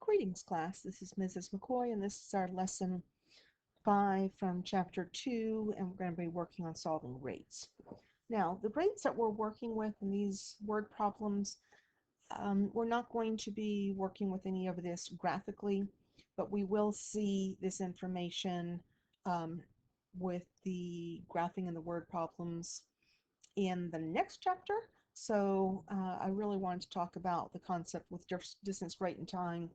Greetings, class. This is Mrs. McCoy, and this is our lesson 5 from chapter 2, and we're going to be working on solving rates. Now, the rates that we're working with in these word problems, we're not going to be working with any of this graphically, but we will see this information um, with the graphing and the word problems in the next chapter. So I really wanted to talk about the concept with distance, rate, and time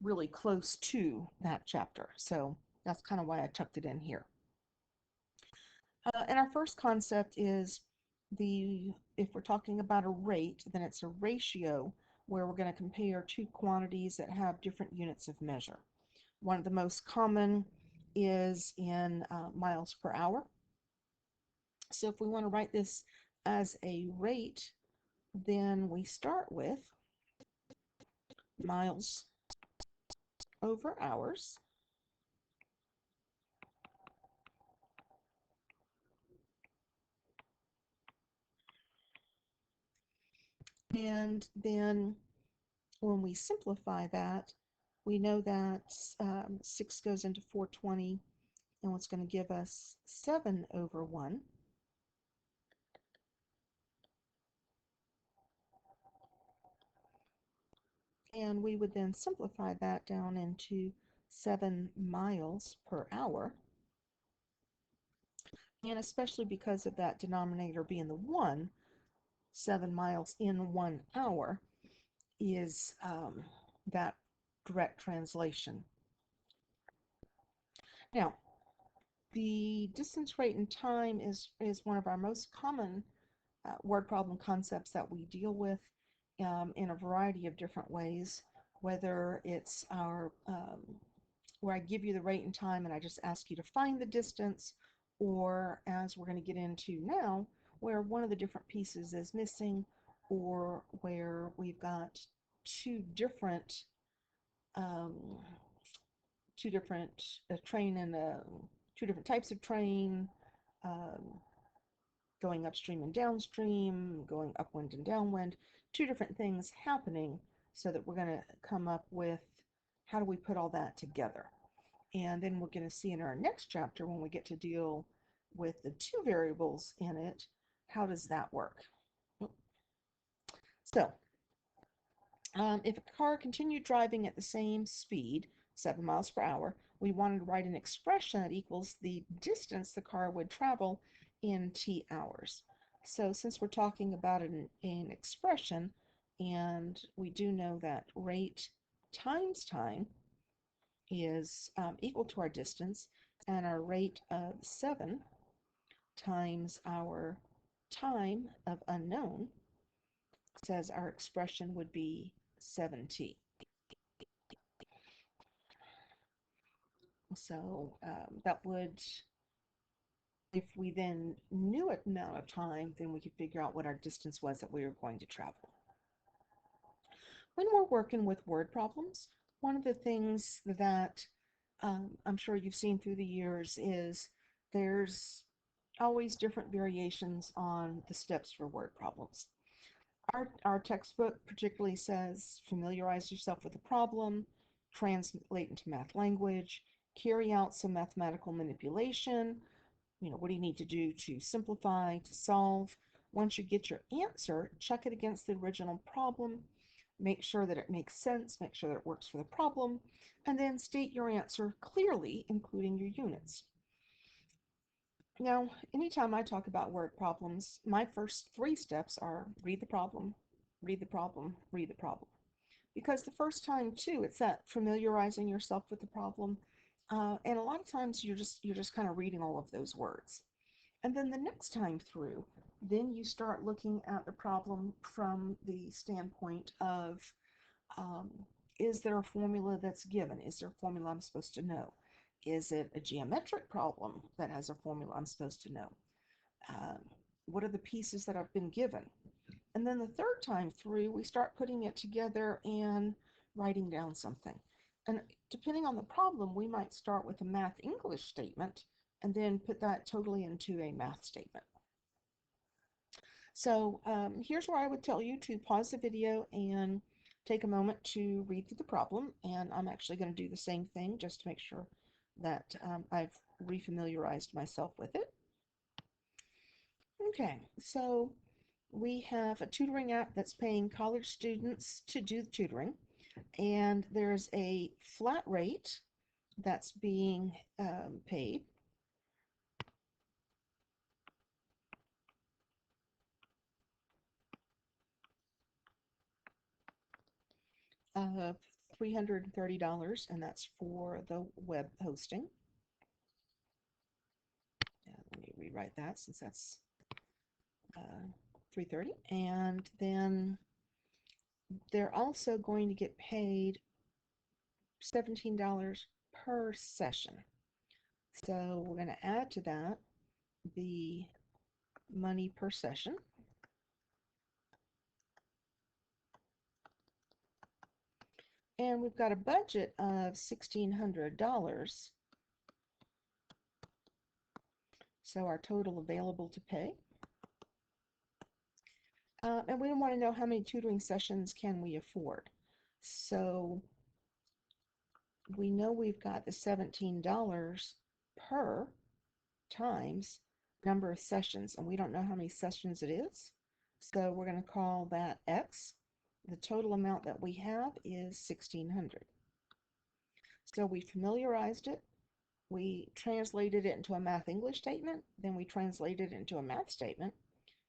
really close to that chapter. So that's kind of why I tucked it in here. And our first concept is if we're talking about a rate, then it's a ratio where we're going to compare two quantities that have different units of measure. One of the most common is in miles per hour. So if we want to write this as a rate, then we start with miles over hours. And then when we simplify that, we know that 6 goes into 420, and what's going to give us 7 over 1. And we would then simplify that down into 7 miles per hour. And especially because of that denominator being the 1, 7 miles in 1 hour is that direct translation. Now, the distance, rate, and time is one of our most common word problem concepts that we deal with in a variety of different ways, whether it's where I give you the rate and time and I just ask you to find the distance, or as we're going to get into now, where one of the different pieces is missing, or where we've got two different um, train and two different types of train, um, going upstream and downstream, going upwind and downwind, two different things happening, so that we're going to come up with how do we put all that together. And then we're going to see in our next chapter, when we get to deal with the two variables in it, how does that work? So if a car continued driving at the same speed, 7 miles per hour, we wanted to write an expression that equals the distance the car would travel in t hours. So since we're talking about an expression, and we do know that rate times time is equal to our distance, and our rate of 7 times our time of unknown says our expression would be 7t. So that would, if we then knew an amount of time, then we could figure out what our distance was that we were going to travel. When we're working with word problems, one of the things that I'm sure you've seen through the years is there's always different variations on the steps for word problems. Our textbook particularly says familiarize yourself with the problem, translate into math language, carry out some mathematical manipulation. What do you need to do to simplify, to solve? Once you get your answer, check it against the original problem, make sure that it makes sense, make sure that it works for the problem, and then state your answer clearly, including your units. Now, anytime I talk about word problems, my first 3 steps are read the problem, read the problem, read the problem. Because the first time, too, it's that familiarizing yourself with the problem. And a lot of times you're just kind of reading all of those words. And then the next time through, then you start looking at the problem from the standpoint of, is there a formula that's given? Is there a formula I'm supposed to know? Is it a geometric problem that has a formula I'm supposed to know? What are the pieces that have been given? And then the third time through, we start putting it together and writing down something. And depending on the problem, we might start with a math English statement and then put that totally into a math statement. So here's where I would tell you to pause the video and take a moment to read through the problem, and I'm actually going to do the same thing just to make sure that I've refamiliarized myself with it. Okay, so we have a tutoring app that's paying college students to do the tutoring, and there's a flat rate that's being paid. Of $330, and that's for the web hosting. Let me rewrite that since that's uh, 330. And then they're also going to get paid $17 per session. So we're going to add to that the money per session. And we've got a budget of $1,600. So our total available to pay. And we want to know how many tutoring sessions can we afford. So we know we've got the $17 per times number of sessions, and we don't know how many sessions it is. So we're going to call that X. The total amount that we have is 1,600. So we familiarized it. We translated it into a math English statement. Then we translated it into a math statement.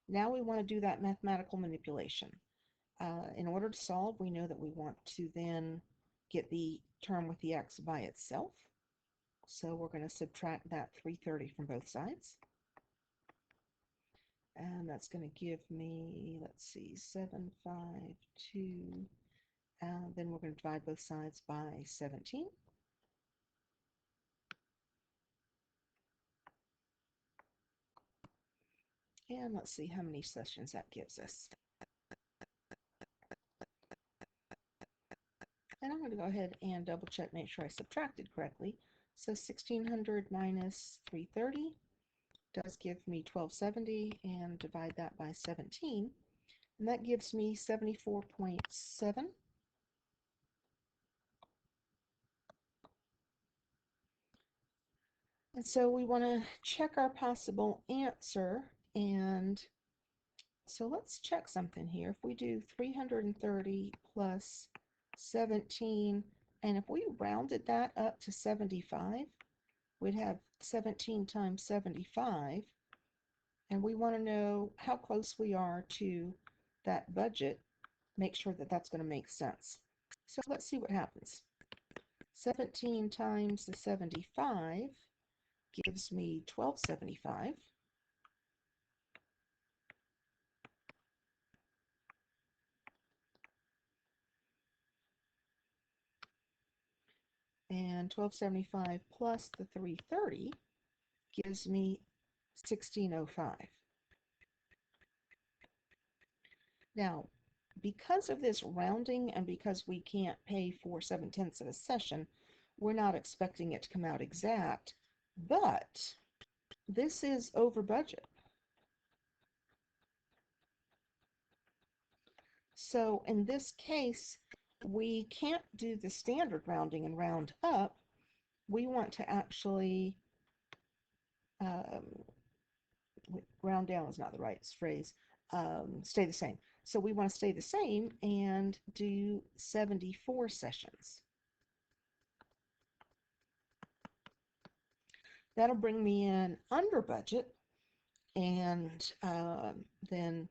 Now we want to do that mathematical manipulation. In order to solve, we know that we want to then get the term with the X by itself. So we're going to subtract that 330 from both sides. And that's going to give me, let's see, 752. Then we're going to divide both sides by 17. And let's see how many sessions that gives us. And I'm going to go ahead and double check, make sure I subtracted correctly. So 1,600 minus 330 does give me 1270, and divide that by 17. And that gives me 74.7. And so we want to check our possible answer. And so let's check something here. If we do 330 plus 17, and if we rounded that up to 75, we'd have 17 times 75. And we want to know how close we are to that budget, make sure that that's going to make sense. So let's see what happens. 17 times the 75 gives me 1275. And 1275 plus the 330 gives me 1605. Now, because of this rounding and because we can't pay for 7/10 of a session, we're not expecting it to come out exact, but this is over budget. So in this case, we can't do the standard rounding and round up. We want to actually, um, round down is not the right phrase, stay the same. So we want to stay the same and do 74 sessions. That'll bring me in under budget, and then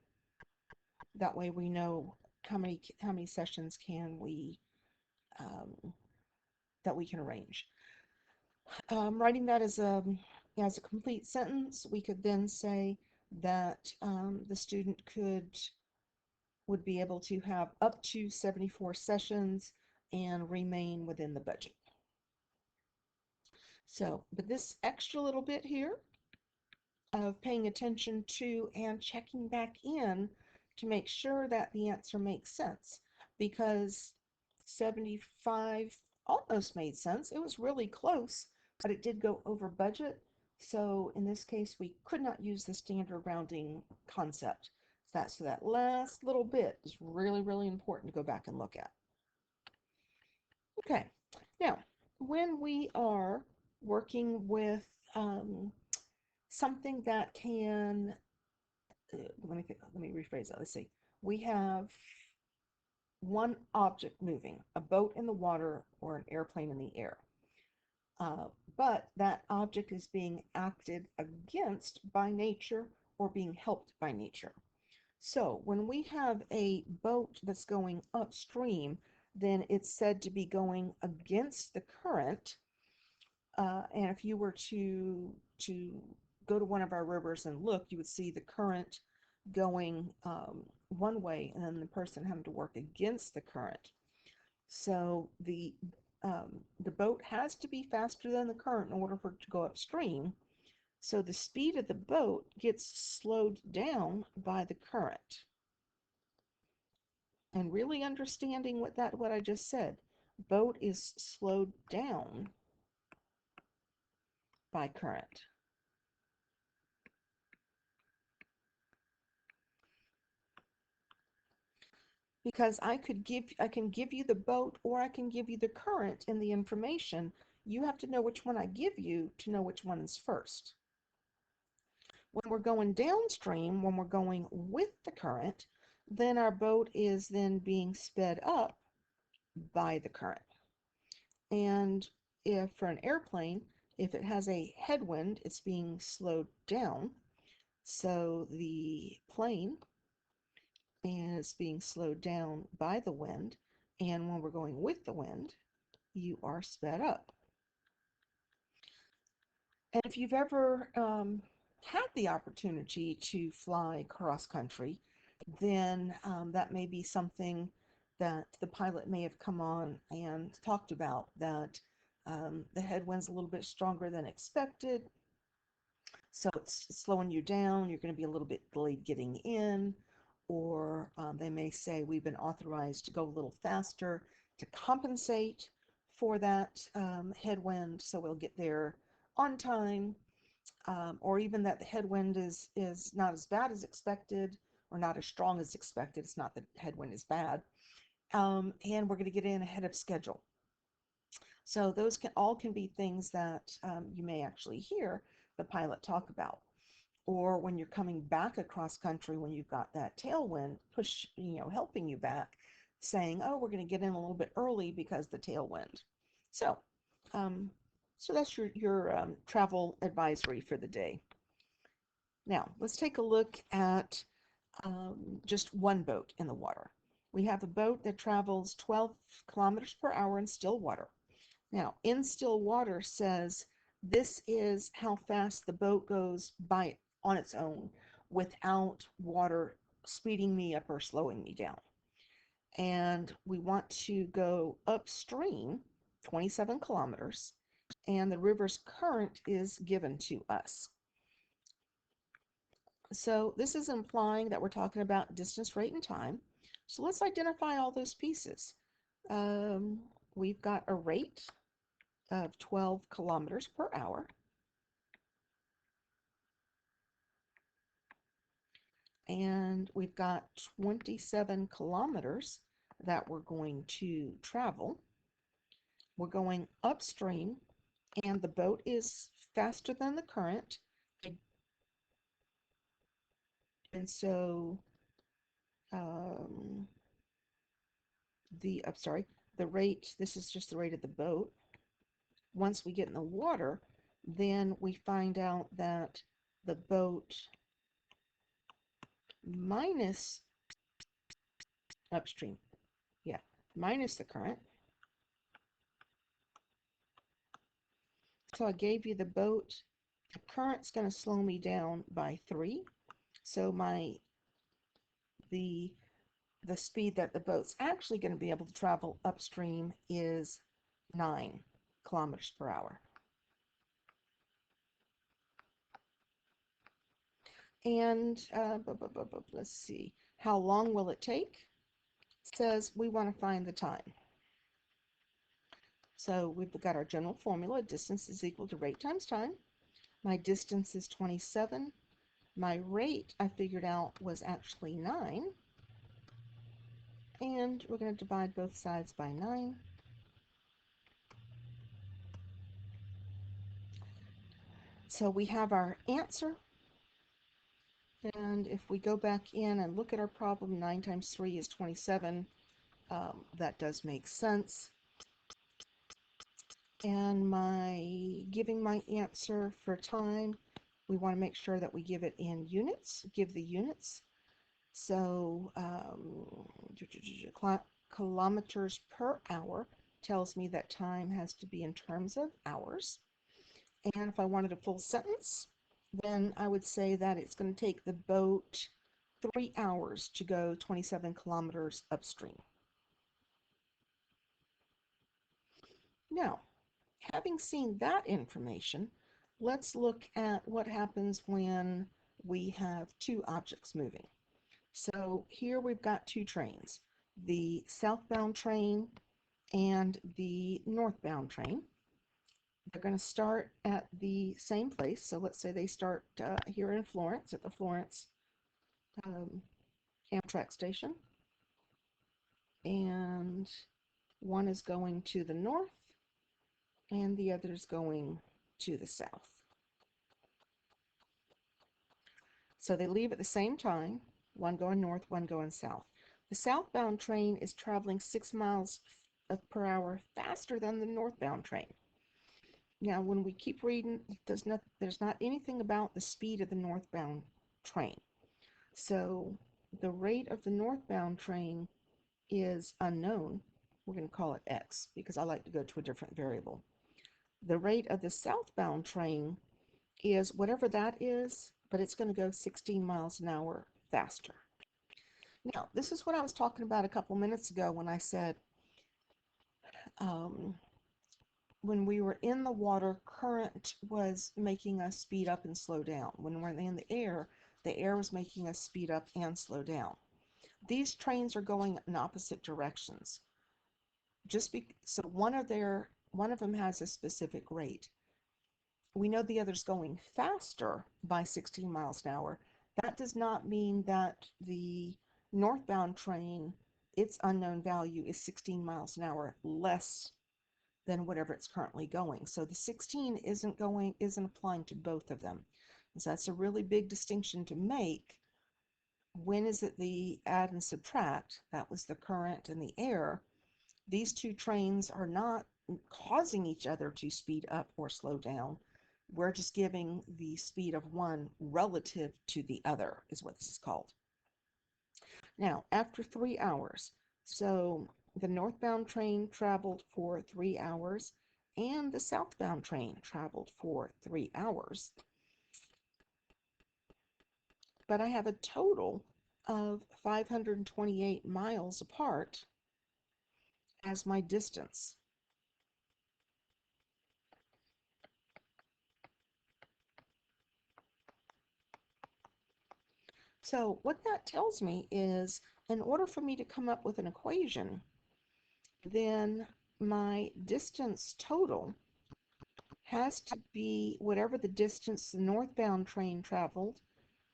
that way we know how many sessions can we that we can arrange. Writing that as a complete sentence, we could then say that the student would be able to have up to 74 sessions and remain within the budget. So, but this extra little bit here of paying attention to and checking back in to make sure that the answer makes sense, because 75 almost made sense. It was really close, but it did go over budget. So in this case, we could not use the standard rounding concept. So that last little bit is really, really important to go back and look at. Okay, now when we are working with um, something that can, let me rephrase that. Let's see. We have one object moving, a boat in the water or an airplane in the air. Uh, but that object is being acted against by nature or being helped by nature. So when we have a boat that's going upstream, then it's said to be going against the current. And if you were to go to one of our rivers and look, you would see the current going one way, and then the person having to work against the current. So the boat has to be faster than the current in order for it to go upstream. So the speed of the boat gets slowed down by the current. And really understanding what I just said, boat is slowed down by current. Because I can give you the boat or I can give you the current and the information. You have to know which one I give you to know which one is first. When we're going downstream, when we're going with the current, then our boat is then being sped up by the current. And if for an airplane, if it has a headwind, it's being slowed down. So the plane is being slowed down by the wind. And when we're going with the wind, you are sped up. And if you've ever had the opportunity to fly cross country, then that may be something that the pilot may have come on and talked about, that the headwind's a little bit stronger than expected, so it's slowing you down. You're going to be a little bit delayed getting in, or they may say we've been authorized to go a little faster to compensate for that headwind, so we'll get there on time, or even that the headwind is not as bad as expected or not as strong as expected. It's not that headwind is bad, and we're going to get in ahead of schedule. So those can be things that you may actually hear the pilot talk about. Or when you're coming back across country, when you've got that tailwind helping you back, saying, "Oh, we're going to get in a little bit early because the tailwind." So, um, so that's your travel advisory for the day. Now, let's take a look at just one boat in the water. We have a boat that travels 12 kilometers per hour in still water. Now, in still water says this is how fast the boat goes by on its own without water speeding me up or slowing me down. And we want to go upstream 27 kilometers, and the river's current is given to us. So this is implying that we're talking about distance, rate, and time. So let's identify all those pieces. We've got a rate of 12 kilometers per hour. And we've got 27 kilometers that we're going to travel. We're going upstream, and the boat is faster than the current. And so um, I'm sorry, the rate, this is just the rate of the boat. Once we get in the water, then we find out that the boat minus upstream, yeah, minus the current. So I gave you the boat. The current's going to slow me down by 3. So the the speed that the boat's actually going to be able to travel upstream is 9 kilometers per hour. And let's see, how long will it take? It says we want to find the time. So we've got our general formula. Distance is equal to rate times time. My distance is 27. My rate, I figured out, was actually 9. And we're going to divide both sides by 9. So we have our answer, and if we go back in and look at our problem, 9 times 3 is 27. That does make sense. And giving my answer for time, we want to make sure that we give it in units, give the units. So kilometers per hour tells me that time has to be in terms of hours. And if I wanted a full sentence, then I would say that it's going to take the boat 3 hours to go 27 kilometers upstream. Now, having seen that information, let's look at what happens when we have two objects moving. So here we've got two trains, the southbound train and the northbound train. They're going to start at the same place. So let's say they start here in Florence at the Florence Amtrak station. And one is going to the north and the other is going to the south. So they leave at the same time, one going north, one going south. The southbound train is traveling 6 miles per hour faster than the northbound train. Now, when we keep reading, there's not anything about the speed of the northbound train. So the rate of the northbound train is unknown. We're going to call it x because I like to go to a different variable. The rate of the southbound train is whatever that is, but it's going to go 16 miles an hour faster. Now, this is what I was talking about a couple minutes ago when I said when we were in the water, current was making us speed up and slow down. When we're in the air was making us speed up and slow down. These trains are going in opposite directions. So one of them has a specific rate. We know the other's going faster by 16 miles an hour. That does not mean that the northbound train, its unknown value is 16 miles an hour less than whatever it's currently going. So the 16 isn't applying to both of them. So that's a really big distinction to make. When is it the add and subtract? That was the current and the air. These two trains are not causing each other to speed up or slow down. We're just giving the speed of one relative to the other, is what this is called. Now, after 3 hours, so the northbound train traveled for 3 hours and the southbound train traveled for 3 hours. But I have a total of 528 miles apart as my distance. So what that tells me is in order for me to come up with an equation, then my distance total has to be whatever the distance the northbound train traveled,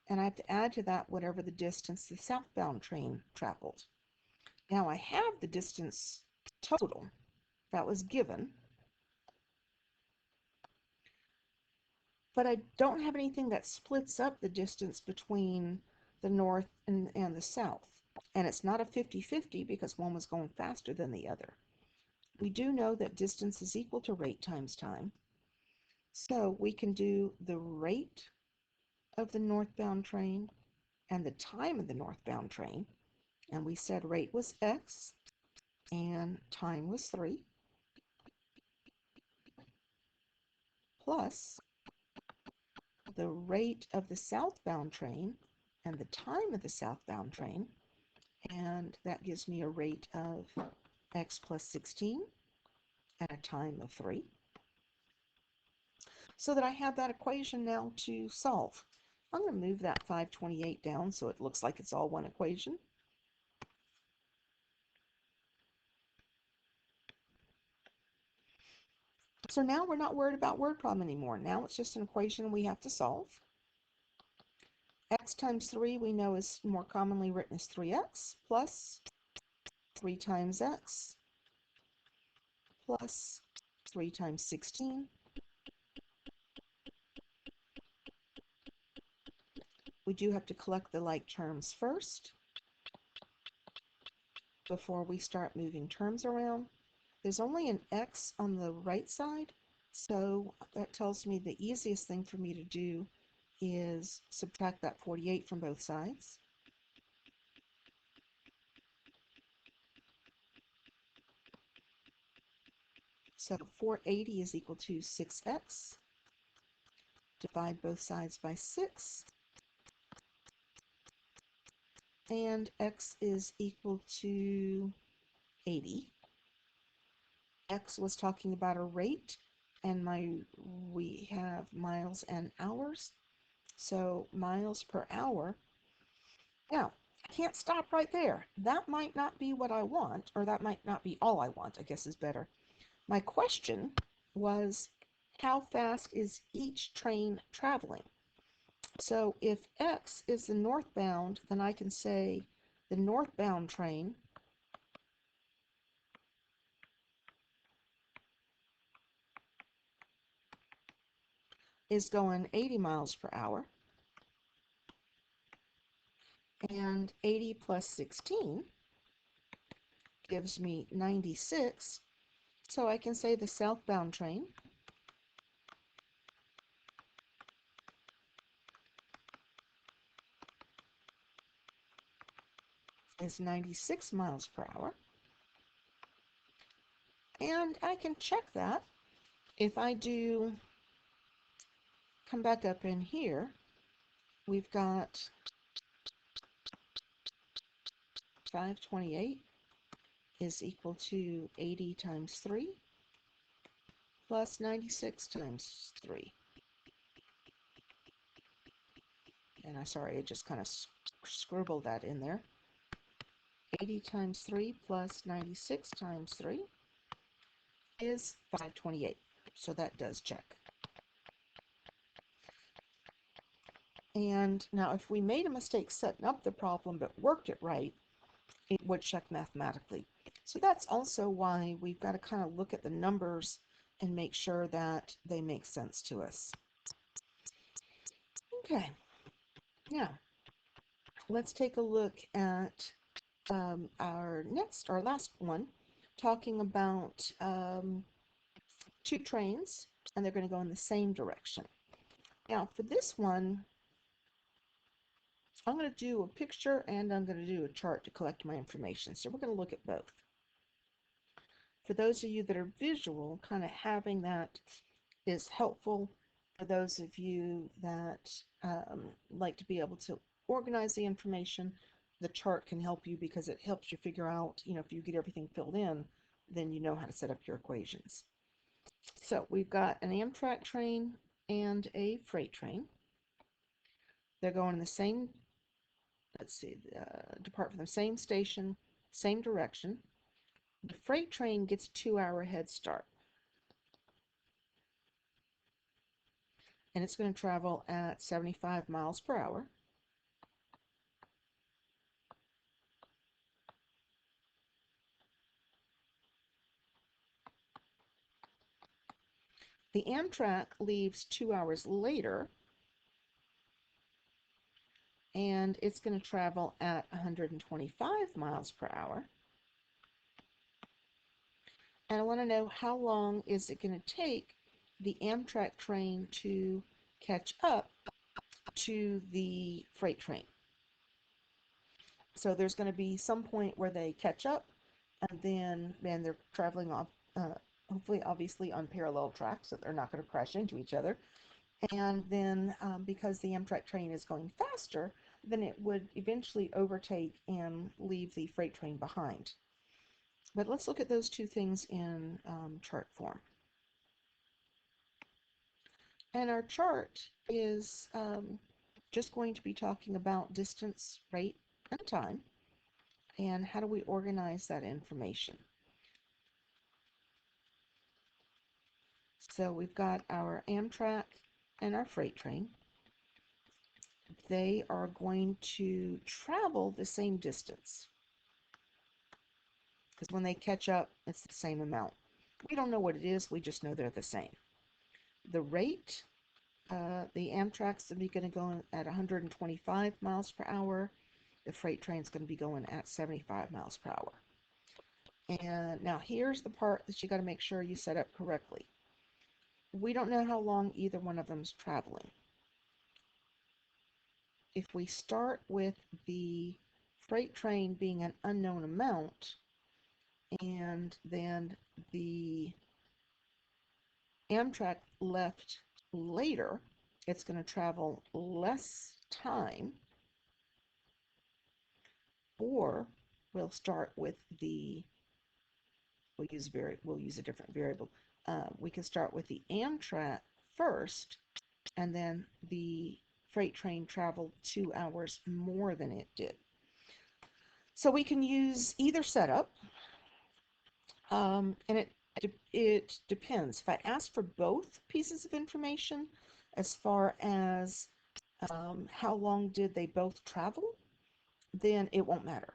and I have to add to that whatever the distance the southbound train traveled. Now I have the distance total that was given, but I don't have anything that splits up the distance between the north and the south. And it's not a 50-50 because one was going faster than the other. We do know that distance is equal to rate times time. So we can do the rate of the northbound train and the time of the northbound train. And we said rate was x and time was 3, plus the rate of the southbound train and the time of the southbound train, and that gives me a rate of x plus 16 and a time of 3. So that I have that equation now to solve. I'm going to move that 528 down so it looks like it's all one equation. So now we're not worried about word problem anymore. Now it's just an equation we have to solve. X times 3 we know is more commonly written as 3x plus 3 times x plus 3 times 16 we do have to collect the like terms first before we start moving terms around. There's only an x on the right side, so that tells me the easiest thing for me to do is subtract that 48 from both sides. So 480 is equal to 6x. Divide both sides by 6. And x is equal to 80. X was talking about a rate, and we have miles and hours. So miles per hour. Now, I can't stop right there. That might not be what I want, or that might not be all I want, I guess is better. My question was, how fast is each train traveling? So if X is the northbound, then I can say the northbound train is going 80 miles per hour, and 80 plus 16 gives me 96. So I can say the southbound train is 96 miles per hour. And I can check that. If I do come back up in here, we've got 528 is equal to 80 times 3 plus 96 times 3. And I just kind of scribbled that in there. 80 times 3 plus 96 times 3 is 528. So that does check. And now if we made a mistake setting up the problem but worked it right, it would check mathematically. So that's also why we've got to kind of look at the numbers and make sure that they make sense to us. Okay, now let's take a look at our last one, talking about two trains, and they're going to go in the same direction. Now for this one, I'm going to do a picture and I'm going to do a chart to collect my information. So we're going to look at both. For those of you that are visual, kind of having that is helpful. For those of you that like to be able to organize the information, the chart can help you because it helps you figure out, if you get everything filled in, then you know how to set up your equations. So we've got an Amtrak train and a freight train. They're going in the same, depart from the same station, same direction. The freight train gets a 2-hour head start. And it's going to travel at 75 miles per hour. The Amtrak leaves 2 hours later, and it's going to travel at 125 miles per hour. And I want to know, how long is it going to take the Amtrak train to catch up to the freight train? So there's going to be some point where they catch up, and then they're traveling off, hopefully, obviously, on parallel tracks, so they're not going to crash into each other. And then because the Amtrak train is going faster, then it would eventually overtake and leave the freight train behind. But let's look at those two things in chart form. And our chart is just going to be talking about distance, rate, and time, and how do we organize that information. So we've got our Amtrak and our freight train. They are going to travel the same distance, because when they catch up, it's the same amount. We don't know what it is, we just know they're the same. The rate The Amtrak's going to be going at 125 miles per hour. The freight train's going to be going at 75 miles per hour. And now here's the part that you got to make sure you set up correctly. We don't know how long either one of them's traveling. If we start with the freight train being an unknown amount, and then the Amtrak left later, it's going to travel less time, or we'll start with the we'll use a different variable. We can start with the Amtrak first, and then the freight train traveled 2 hours more than it did. So we can use either setup, and it depends. If I ask for both pieces of information, as far as how long did they both travel, then it won't matter.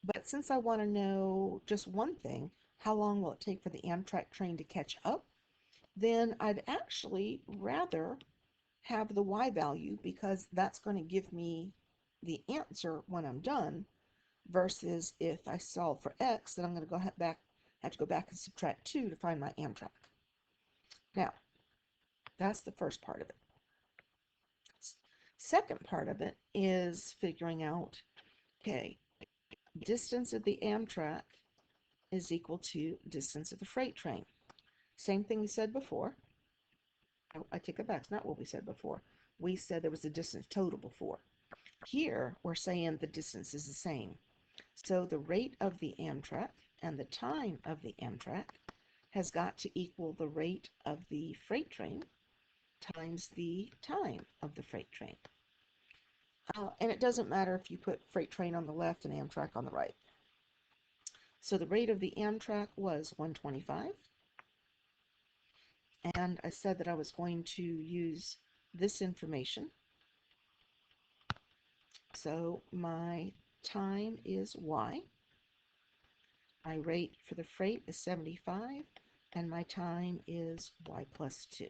But since I want to know just one thing, how long will it take for the Amtrak train to catch up, then I'd actually rather have the Y value, because that's going to give me the answer when I'm done, versus if I solve for X, then I'm going to have to go back and subtract 2 to find my Amtrak. Now, that's the first part of it. Second part of it is figuring out, okay, distance of the Amtrak is equal to distance of the freight train. Same thing we said before. I take it back. It's not what we said before. We said there was a distance total before. Here, we're saying the distance is the same. So the rate of the Amtrak and the time of the Amtrak has got to equal the rate of the freight train times the time of the freight train. And it doesn't matter if you put freight train on the left and Amtrak on the right. So the rate of the Amtrak was 125. And I said that I was going to use this information. So my time is Y. My rate for the freight is 75, and my time is Y plus 2.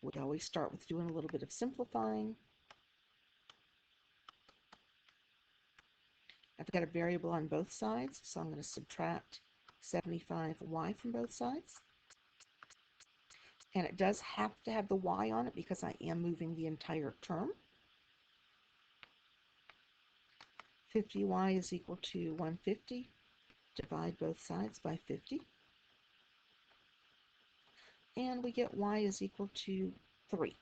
We always start with doing a little bit of simplifying. I've got a variable on both sides, so I'm going to subtract 75Y from both sides. And it does have to have the Y on it because I am moving the entire term. 50Y is equal to 150. Divide both sides by 50. And we get Y is equal to 3.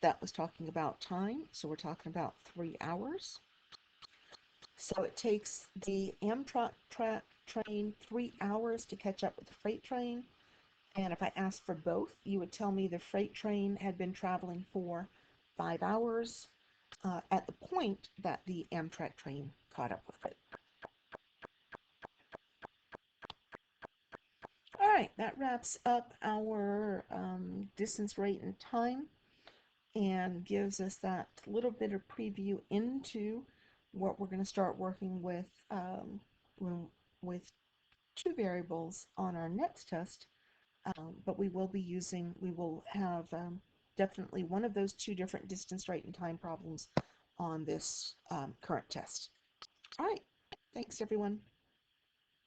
That was talking about time, so we're talking about 3 hours. So it takes the Amtrak train 3 hours to catch up with the freight train. And if I asked for both, you would tell me the freight train had been traveling for 5 hours at the point that the Amtrak train caught up with it. All right, that wraps up our distance, rate, and time, and gives us that little bit of preview into what we're going to start working with with two variables on our next test. But we will have definitely one of those two different distance, rate, and time problems on this current test. All right, thanks everyone.